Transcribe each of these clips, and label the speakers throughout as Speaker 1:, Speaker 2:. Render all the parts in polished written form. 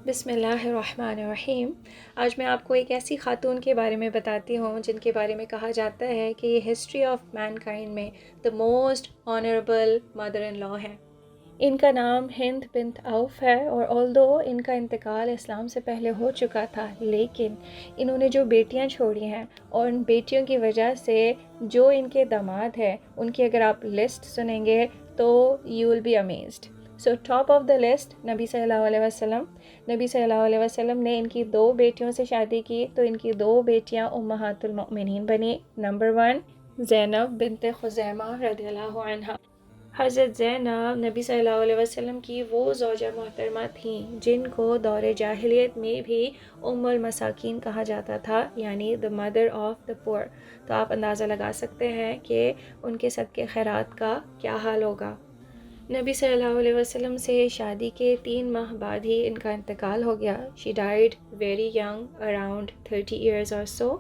Speaker 1: بسم اللہ الرحمن الرحیم۔ آج میں آپ کو ایک ایسی خاتون کے بارے میں بتاتی ہوں جن کے بارے میں کہا جاتا ہے کہ یہ ہسٹری آف مین کائنڈ میں دا موسٹ آنریبل مدر ان لا ہے۔ ان کا نام ہند بنت عوف ہے، اور آلدو ان کا انتقال اسلام سے پہلے ہو چکا تھا، لیکن انہوں نے جو بیٹیاں چھوڑی ہیں اور ان بیٹیوں کی وجہ سے جو ان کے داماد ہیں ان کی اگر آپ لسٹ سنیں گے تو you will be amazed. So top of the list نبی صلی اللہ علیہ وسلم۔ نبی صلی اللہ علیہ وسلم نے ان کی 2 بیٹیوں سے شادی کی تو ان کی 2 بیٹیاں امہات المؤمنین بنی۔ نمبر 1 زینب بنت خزیمہ رضی اللہ عنہا۔ حضرت زینب نبی صلی اللہ علیہ وسلم کی وہ زوجہ محترمہ تھیں جن کو دور جاہلیت میں بھی ام المساکین کہا جاتا تھا، یعنی the mother of the poor۔ تو آپ اندازہ لگا سکتے ہیں کہ ان کے صدقے خیرات کا کیا حال ہوگا۔ نبی صلی اللہ علیہ وسلم سے شادی کے 3 ماہ بعد ہی ان کا انتقال ہو گیا۔ She died very young, around 30 years or so.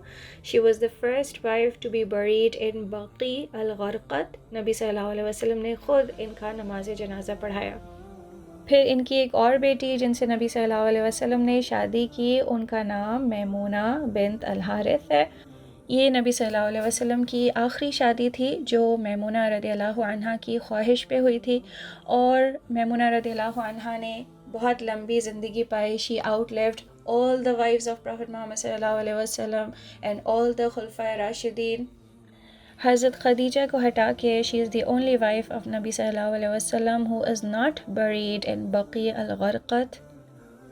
Speaker 1: She was the first wife to be buried in بقی الغرقد۔ نبی صلی اللہ علیہ وسلم نے خود ان کا نماز جنازہ پڑھایا۔ پھر ان کی ایک اور بیٹی جن سے نبی صلی اللہ علیہ وسلم نے شادی کی، ان کا نام میمونہ بنت الحارث ہے۔ یہ نبی صلی اللہ علیہ وسلم کی آخری شادی تھی جو میمونہ رضی اللہ عنہا کی خواہش پہ ہوئی تھی، اور میمونہ رضی اللہ عنہا نے بہت لمبی زندگی پائی۔ She outlived all the wives of Prophet Muhammad صلی اللہ علیہ وسلم and all the خلفائے راشدین۔ حضرت خدیجہ کو ہٹا کے she is the only wife of نبی صلی اللہ علیہ وسلم who is not buried in بقی الغرقد۔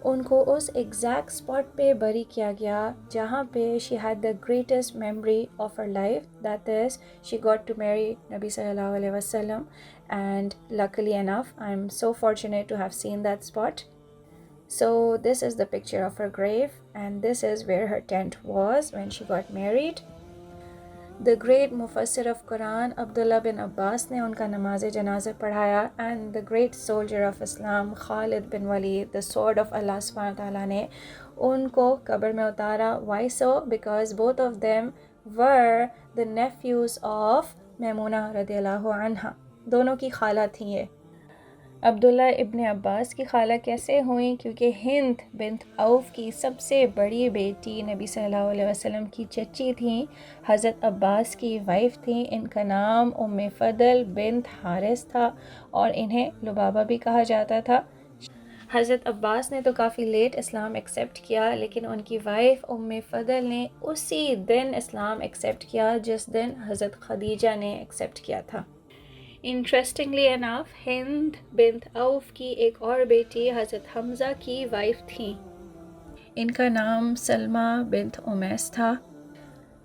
Speaker 1: ان کو اس ایگزیکٹ اسپاٹ پہ بری کیا گیا جہاں پہ she had the greatest memory of her life, that is she got to marry نبی صلی اللہ علیہ وسلم, and luckily enough I'm so fortunate to have seen that spot. So this is the picture of her grave and this is where her tent was when she got married. The great مفسر of قرآن عبداللہ بن عباس نے ان کا نماز جنازہ پڑھایا، and the great soldier of Islam Khalid bin Walid, the sword of Allah سبحانہ تعالیٰ نے ان کو قبر میں اتارا۔ Why so? Because both of them were the nephews of Maimuna رضی اللہ عنہا۔ دونوں کی خالہ تھیں یہ۔ عبداللہ ابن عباس کی خالہ کیسے ہوئیں؟ کیونکہ ہند بنت عوف کی سب سے بڑی بیٹی نبی صلی اللہ علیہ وسلم کی چچی تھیں، حضرت عباس کی وائف تھیں۔ ان کا نام ام فضل بنت حارث تھا اور انہیں لبابہ بھی کہا جاتا تھا۔ حضرت عباس نے تو کافی لیٹ اسلام ایکسیپٹ کیا، لیکن ان کی وائف ام فضل نے اسی دن اسلام ایکسیپٹ کیا جس دن حضرت خدیجہ نے ایکسیپٹ کیا تھا۔ انٹرسٹنگلی انف ہند بنت عوف کی ایک اور بیٹی حضرت حمزہ کی وائف تھیں۔ ان کا نام سلمہ بنت امیس تھا۔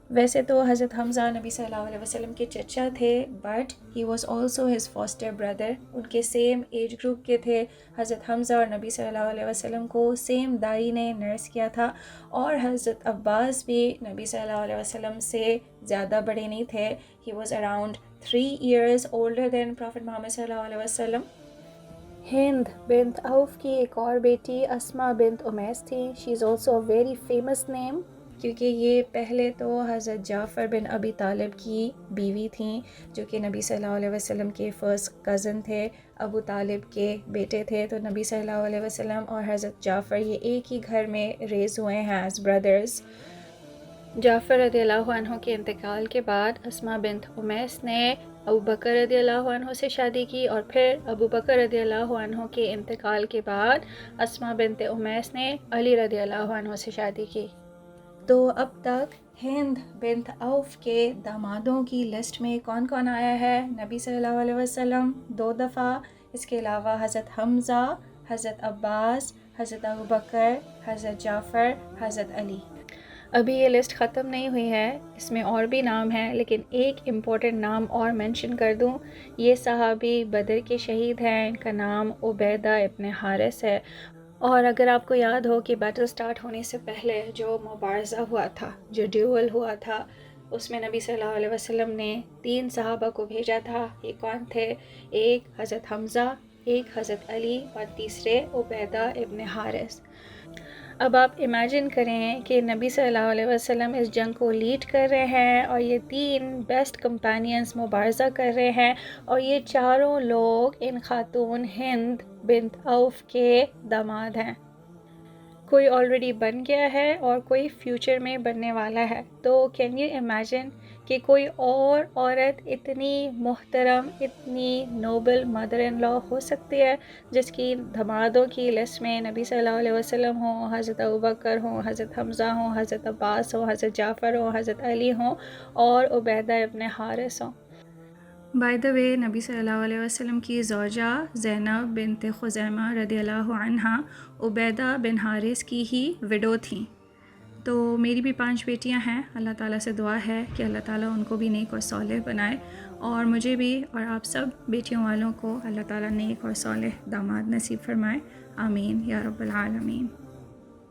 Speaker 1: ویسے تو حضرت حمزہ نبی صلی اللہ علیہ وسلم کے چچا تھے، but he was also his foster brother. ان کے سیم ایج گروپ کے تھے۔ حضرت حمزہ اور نبی صلی اللہ علیہ وسلم کو سیم دائی نے نرس کیا تھا، اور حضرت عباس بھی نبی صلی اللہ علیہ وسلم سے زیادہ بڑے نہیں تھے۔ He was around 3 years older than Prophet محمد صلی اللہ علیہ وسلم۔ ہند بنت عوف کی ایک اور بیٹی اسما بنت امیس تھی۔ She is also a very famous name, کیونکہ یہ پہلے تو حضرت جعفر بن ابی طالب کی بیوی تھیں، جو کہ نبی صلی اللہ علیہ وسلم کے فرسٹ کزن تھے، ابو طالب کے بیٹے تھے۔ تو نبی صلی اللہ علیہ وسلم اور حضرت جعفر یہ ایک ہی گھر میں ریز ہوئے ہیں ایز بردرز۔ جعفر رضی اللہ عنہ کے انتقال کے بعد اسما بنت امیس نے ابو بکر رضی اللہ عنہ سے شادی کی، اور پھر ابو بکر رضی اللہ عنہ کے انتقال کے بعد اسما بنت امیس نے علی رضی اللہ عنہ سے شادی کی۔ تو اب تک ہند بنت عوف کے دامادوں کی لسٹ میں کون کون آیا ہے؟ نبی صلی اللہ علیہ وسلم 2 دفعہ، اس کے علاوہ حضرت حمزہ، حضرت عباس، حضرت ابو بکر، حضرت جعفر، حضرت علی۔ ابھی یہ لسٹ ختم نہیں ہوئی ہے، اس میں اور بھی نام ہیں، لیکن ایک امپورٹنٹ نام اور مینشن کر دوں۔ یہ صحابی بدر کے شہید ہیں، ان کا نام عبیدہ ابن حارث ہے۔ اور اگر آپ کو یاد ہو کہ بیٹل سٹارٹ ہونے سے پہلے جو مبارزہ ہوا تھا، جو ڈیول ہوا تھا، اس میں نبی صلی اللہ علیہ وسلم نے 3 صحابہ کو بھیجا تھا۔ یہ کون تھے؟ ایک حضرت حمزہ، ایک حضرت علی، اور تیسرے عبیدہ ابن حارث۔ اب آپ امیجن کریں کہ نبی صلی اللہ علیہ وسلم اس جنگ کو لیڈ کر رہے ہیں، اور یہ 3 بیسٹ کمپینینز مبارزہ کر رہے ہیں، اور یہ چاروں لوگ ان خاتون ہند بنت عوف کے داماد ہیں۔ کوئی آلریڈی بن گیا ہے اور کوئی فیوچر میں بننے والا ہے. تو کین یو امیجن کہ کوئی اور عورت اتنی محترم، اتنی نوبل مدر ان لا ہو سکتی ہے جس کی دامادوں کی لسٹ میں نبی صلی اللہ علیہ وسلم ہوں، حضرت ابوبکر ہوں، حضرت حمزہ ہوں، حضرت عباس ہوں، حضرت جعفر ہوں، حضرت علی ہوں اور عبیدہ ابن حارث ہوں. بائی دا وے، نبی صلی اللہ علیہ وسلم کی زوجہ زینب بنت خزیمہ رضی اللہ عنہا عبیدہ بن حارث کی ہی وڈو تھیں. تو میری بھی 5 بیٹیاں ہیں. اللہ تعالیٰ سے دعا ہے کہ اللہ تعالیٰ ان کو بھی نیک اور صالح بنائے، اور مجھے بھی اور آپ سب بیٹیوں والوں کو اللہ تعالیٰ نیک اور صالح داماد نصیب فرمائے. آمین یا رب العالمین.